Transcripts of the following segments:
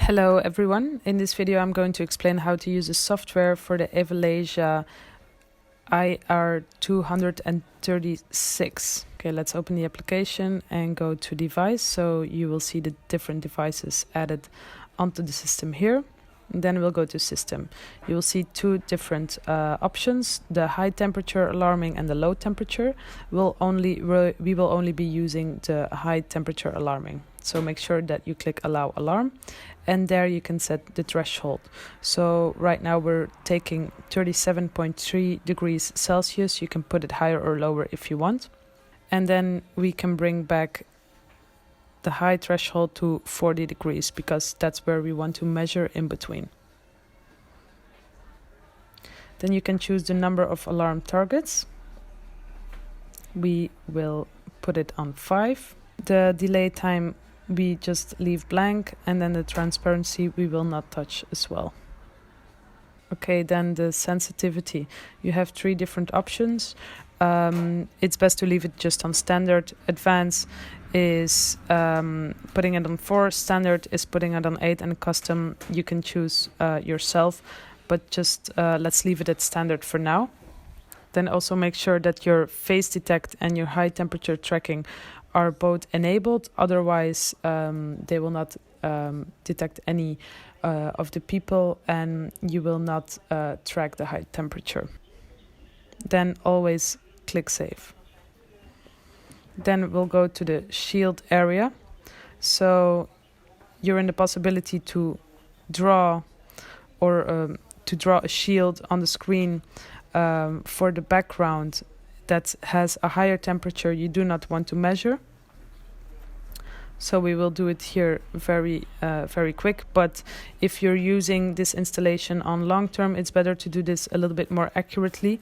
Hello everyone, in this video I'm going to explain how to use the software for the Avalasia IR236. Okay, let's open the application and go to device, so you will see the different devices added onto the system here. And then we'll go to system. You will see two different options, the high temperature alarming and the low temperature. We will only be using the high temperature alarming. So make sure that you click allow alarm, and there you can set the threshold. So right now we're taking 37.3 degrees Celsius. You can put it higher or lower if you want. And then we can bring back the high threshold to 40 degrees because that's where we want to measure in between. Then you can choose the number of alarm targets. We will put it on 5. The delay time we just leave blank, and then the transparency we will not touch as well. Okay, then the sensitivity. You have 3 different options. It's best to leave it just on standard. Advanced is putting it on 4, standard is putting it on 8, and custom you can choose yourself, but just let's leave it at standard for now. Then also make sure that your face detect and your high temperature tracking are both enabled, otherwise they will not detect any of the people and you will not track the high temperature. Then always click save. Then we'll go to the shield area. So you're in the possibility to draw or to draw a shield on the screen for the background that has a higher temperature you do not want to measure. So we will do it here very quick, but if you're using this installation on long term, it's better to do this a little bit more accurately.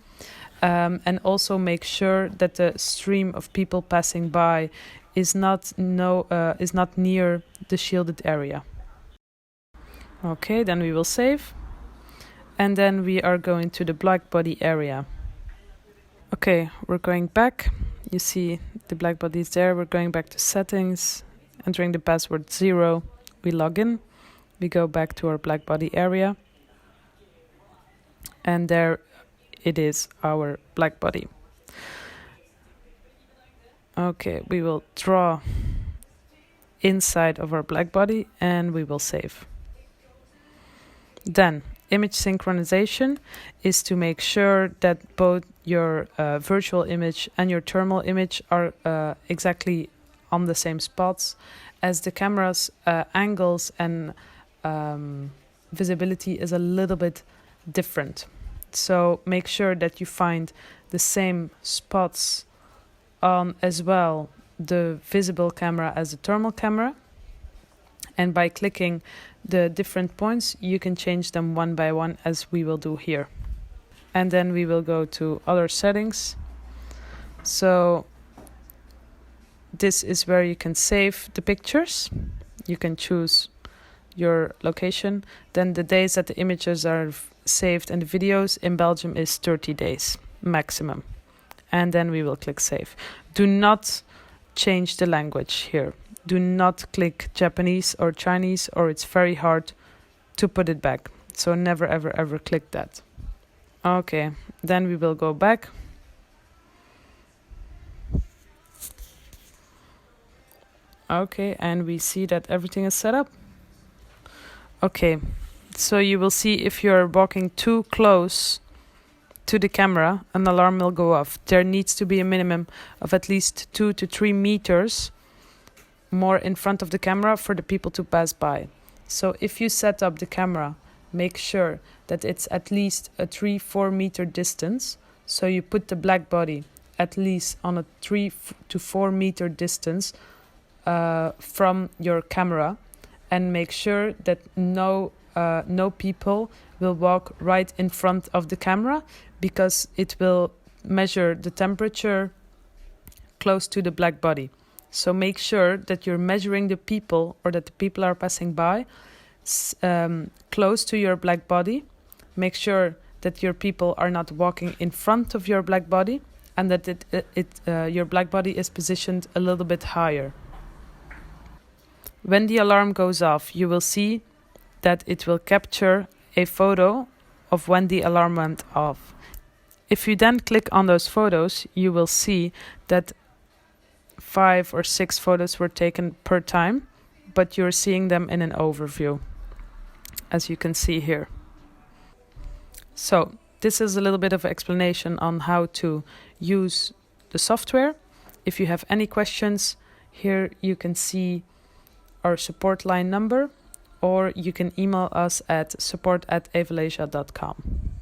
And also make sure that the stream of people passing by is not near the shielded area. Okay, then we will save. And then we are going to the black body area. Okay, we're going back. You see the black body is there. We're going back to settings, entering the password 0. We log in. We go back to our black body area. And there it is, our black body. Okay, we will draw inside of our black body and we will save. Then image synchronization is to make sure that both your virtual image and your thermal image are exactly on the same spots, as the camera's angles and visibility is a little bit different. So make sure that you find the same spots on as well the visible camera as the thermal camera. And by clicking the different points, you can change them one by one, as we will do here. And then we will go to other settings. So this is where you can save the pictures. You can choose your location. Then the days that the images are saved and the videos in Belgium is 30 days maximum. And then we will click save. Do not change the language here. Do not click Japanese or Chinese, or it's very hard to put it back. So never ever click that. Okay, then we will go back. Okay, and we see that everything is set up. Okay, so you will see if you're walking too close to the camera, an alarm will go off. There needs to be a minimum of at least 2 to 3 meters more in front of the camera for the people to pass by. So if you set up the camera, make sure that it's at least a 3-4 meter distance. So you put the black body at least on a 3 to 4 meter distance from your camera, and make sure that no people will walk right in front of the camera, because it will measure the temperature close to the black body. So make sure that you're measuring the people, or that the people are passing by close to your black body. Make sure that your people are not walking in front of your black body, and that your black body is positioned a little bit higher. When the alarm goes off, you will see that it will capture a photo of when the alarm went off. If you then click on those photos, you will see that 5 or 6 photos were taken per time, but you're seeing them in an overview, as you can see here. So this is a little bit of explanation on how to use the software. If you have any questions, here you can see our support line number, or you can email us at support@avalasia.com.